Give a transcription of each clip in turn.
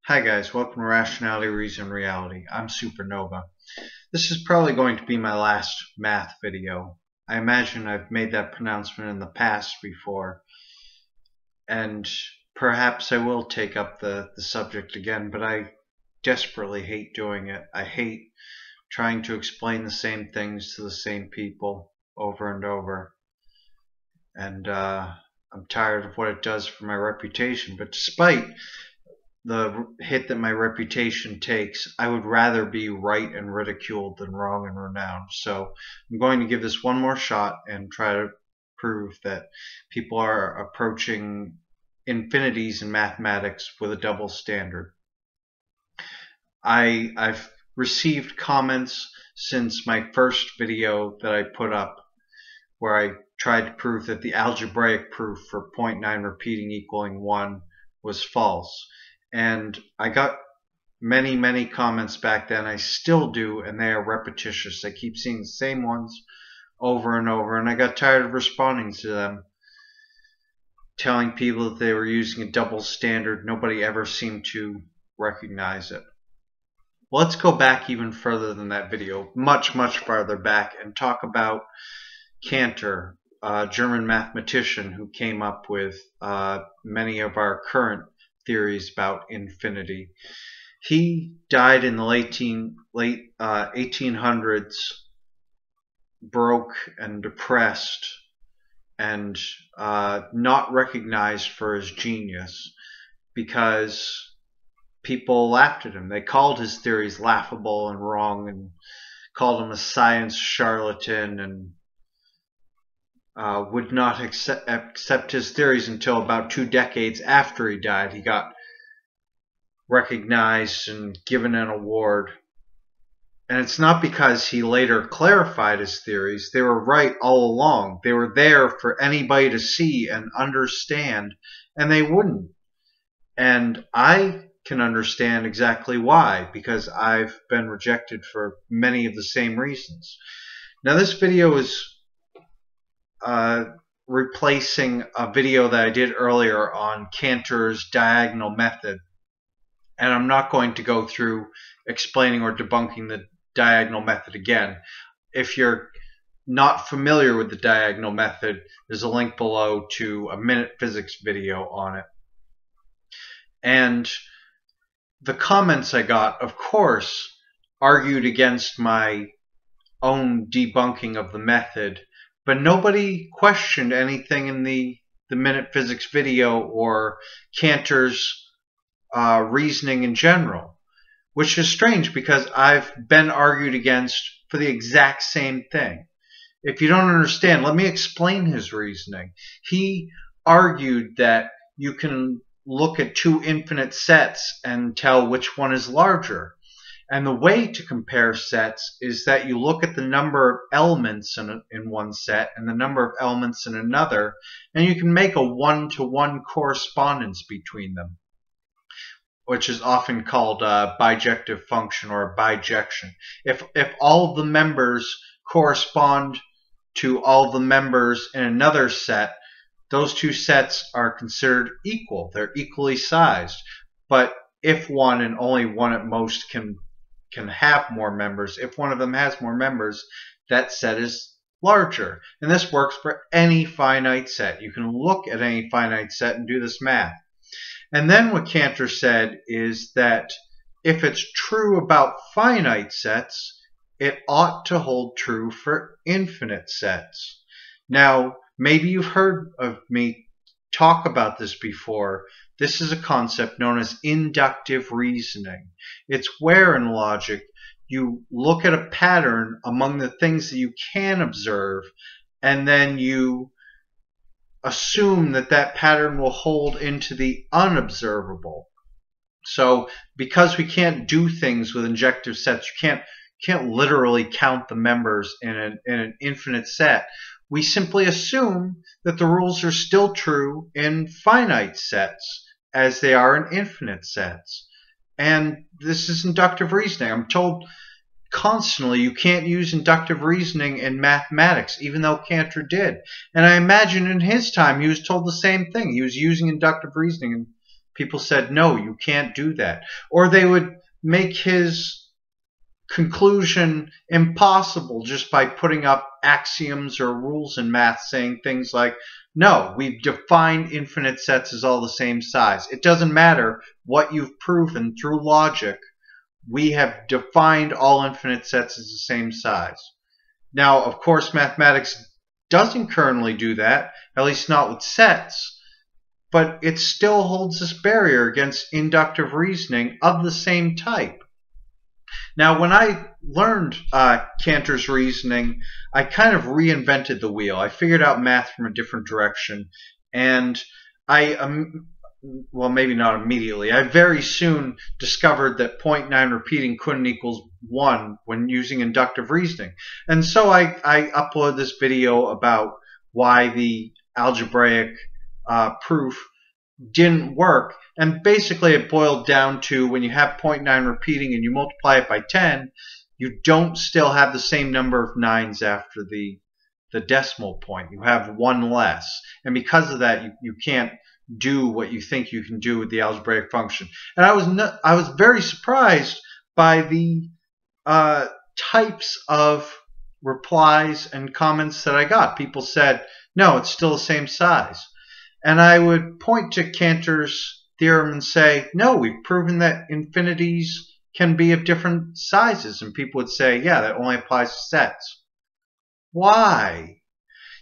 Hi guys, welcome to Rationality, Reason, Reality. I'm Supernova. This is probably going to be my last math video. I imagine I've made that pronouncement in the past before, and perhaps I will take up the subject again, but I desperately hate doing it. I hate trying to explain the same things to the same people over and over, and I'm tired of what it does for my reputation. But despite the hit that my reputation takes, I would rather be right and ridiculed than wrong and renowned. So I'm going to give this one more shot and try to prove that people are approaching infinities in mathematics with a double standard. I've received comments since my first video that I put up where I tried to prove that the algebraic proof for 0.9 repeating equaling 1 was false. And I got many comments back then. I still do, and they are repetitious. I keep seeing the same ones over and over, and I got tired of responding to them, telling people that they were using a double standard. Nobody ever seemed to recognize it. Well, let's go back even further than that video, much farther back, and talk about Cantor, a German mathematician who came up with many of our current theories about infinity. He died in the late 1800s, broke and depressed, and not recognized for his genius because people laughed at him. They called his theories laughable and wrong and called him a science charlatan, and would not accept his theories until about 2 decades after he died. He got recognized and given an award. And it's not because he later clarified his theories. They were right all along. They were there for anybody to see and understand, and they wouldn't. And I can understand exactly why, because I've been rejected for many of the same reasons. Now, this video is replacing a video that I did earlier on Cantor's diagonal method, and I'm not going to go through explaining or debunking the diagonal method again. If you're not familiar with the diagonal method, there's a link below to a minute physics video on it. And the comments I got, of course, argued against my own debunking of the method, but nobody questioned anything in the minute physics video or Cantor's reasoning in general, which is strange because I've been argued against for the exact same thing. If you don't understand, let me explain his reasoning. He argued that you can look at 2 infinite sets and tell which one is larger. And the way to compare sets is that you look at the number of elements in one set and the number of elements in another, and you can make a 1-to-1 correspondence between them, which is often called a bijective function or a bijection. If all of the members correspond to all the members in another set, those 2 sets are considered equal. They're equally sized. But if one and only one at most can have more members, if one of them has more members, that set is larger. And this works for any finite set. You can look at any finite set and do this math. And then what Cantor said is that if it's true about finite sets, it ought to hold true for infinite sets. Now, maybe you've heard of me talk about this before. This is a concept known as inductive reasoning. It's where in logic you look at a pattern among the things that you can observe, and then you assume that that pattern will hold into the unobservable. So because we can't do things with injective sets, you can't literally count the members in an infinite set, we simply assume that the rules are still true in finite sets as they are in infinite sets. And this is inductive reasoning. I'm told constantly you can't use inductive reasoning in mathematics, even though Cantor did. And I imagine in his time he was told the same thing. He was using inductive reasoning, and People said, no, you can't do that. Or they would make his conclusion impossible just by putting up axioms or rules in math saying things like, no, we've defined infinite sets as all the same size. It doesn't matter what you've proven through logic. We have defined all infinite sets as the same size. Now, of course, mathematics doesn't currently do that, at least not with sets, but it still holds this barrier against inductive reasoning of the same type. Now, when I learned Cantor's reasoning, I kind of reinvented the wheel. I figured out math from a different direction, and well, maybe not immediately. I very soon discovered that 0.9 repeating couldn't equal 1 when using inductive reasoning. And so I uploaded this video about why the algebraic proof didn't work. And basically it boiled down to when you have 0.9 repeating and you multiply it by 10, you don't still have the same number of 9s after the decimal point. You have 1 less. And because of that, you can't do what you think you can do with the algebraic function. And I was very surprised by the types of replies and comments that I got. People said, no, it's still the same size. And I would point to Cantor's theorem and say, no, we've proven that infinities can be of different sizes. And people would say, yeah, that only applies to sets. Why?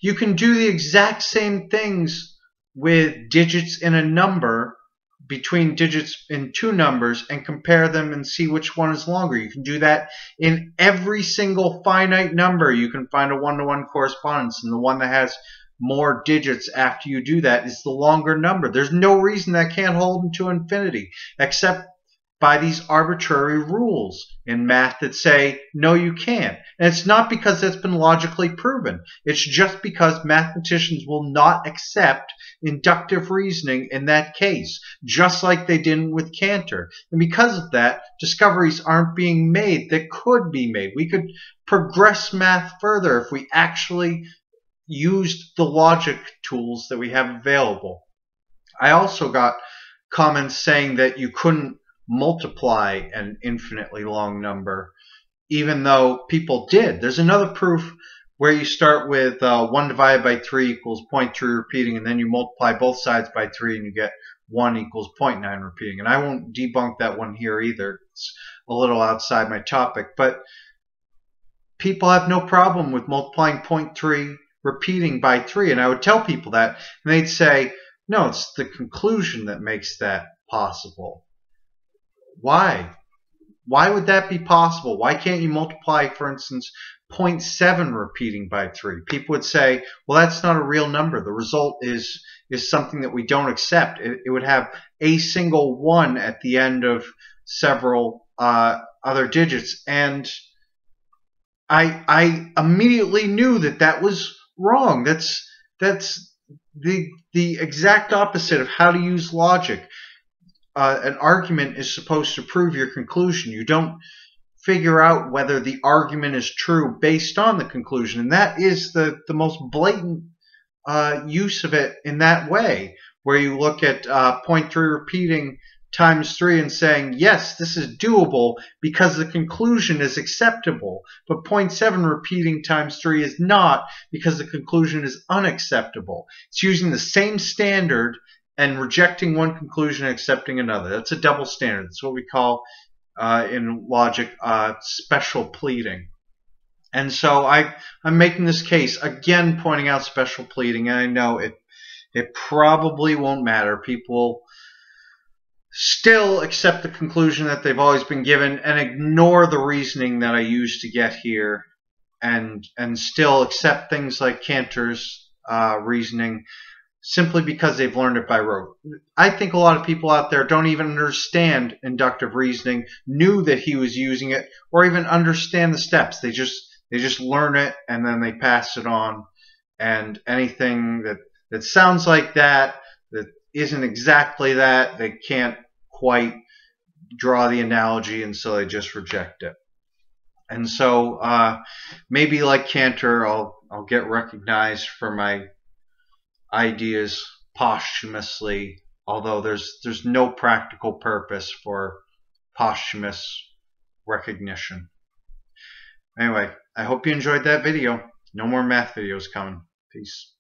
You can do the exact same things with digits in a number, between digits in two numbers, and compare them and see which one is longer. You can do that in every single finite number. You can find a one-to-one correspondence, and the one that has more digits after you do that is the longer number. There's no reason that can't hold into infinity, except by these arbitrary rules in math that say, no, you can't. And it's not because that's been logically proven. It's just because mathematicians will not accept inductive reasoning in that case, just like they didn't with Cantor. And because of that, discoveries aren't being made that could be made. We could progress math further if we actually used the logic tools that we have available. I also got comments saying that you couldn't multiply an infinitely long number, even though people did. There's another proof where you start with 1 divided by 3 equals 0.3 repeating, and then you multiply both sides by 3 and you get 1 equals 0.9 repeating. And I won't debunk that one here either. It's a little outside my topic, but people have no problem with multiplying 0.3 repeating by 3, and I would tell people that, and they'd say, no, it's the conclusion that makes that possible. Why? Why would that be possible? Why can't you multiply, for instance, 0.7 repeating by 3? People would say, well, that's not a real number. The result is something that we don't accept. It would have a single 1 at the end of several other digits, and I immediately knew that that was wrong. That's the exact opposite of how to use logic. An argument is supposed to prove your conclusion. You don't figure out whether the argument is true based on the conclusion. And that is the most blatant use of it in that way, where you look at 0.3 repeating times 3 and saying, yes, this is doable because the conclusion is acceptable. But 0.7 repeating times 3 is not, because the conclusion is unacceptable. It's using the same standard and rejecting one conclusion and accepting another. That's a double standard. That's what we call in logic special pleading. And so I'm making this case, again pointing out special pleading, and I know it probably won't matter. People still accept the conclusion that they've always been given and ignore the reasoning that I used to get here, and still accept things like Cantor's reasoning simply because they've learned it by rote. I think a lot of people out there don't even understand inductive reasoning, knew that he was using it, or even understand the steps. They just learn it and then they pass it on. And anything that sounds like that isn't exactly that, they can't quite draw the analogy, and so they just reject it. And so maybe like Cantor, I'll get recognized for my ideas posthumously although there's no practical purpose for posthumous recognition. Anyway, I hope you enjoyed that video. No more math videos coming. Peace.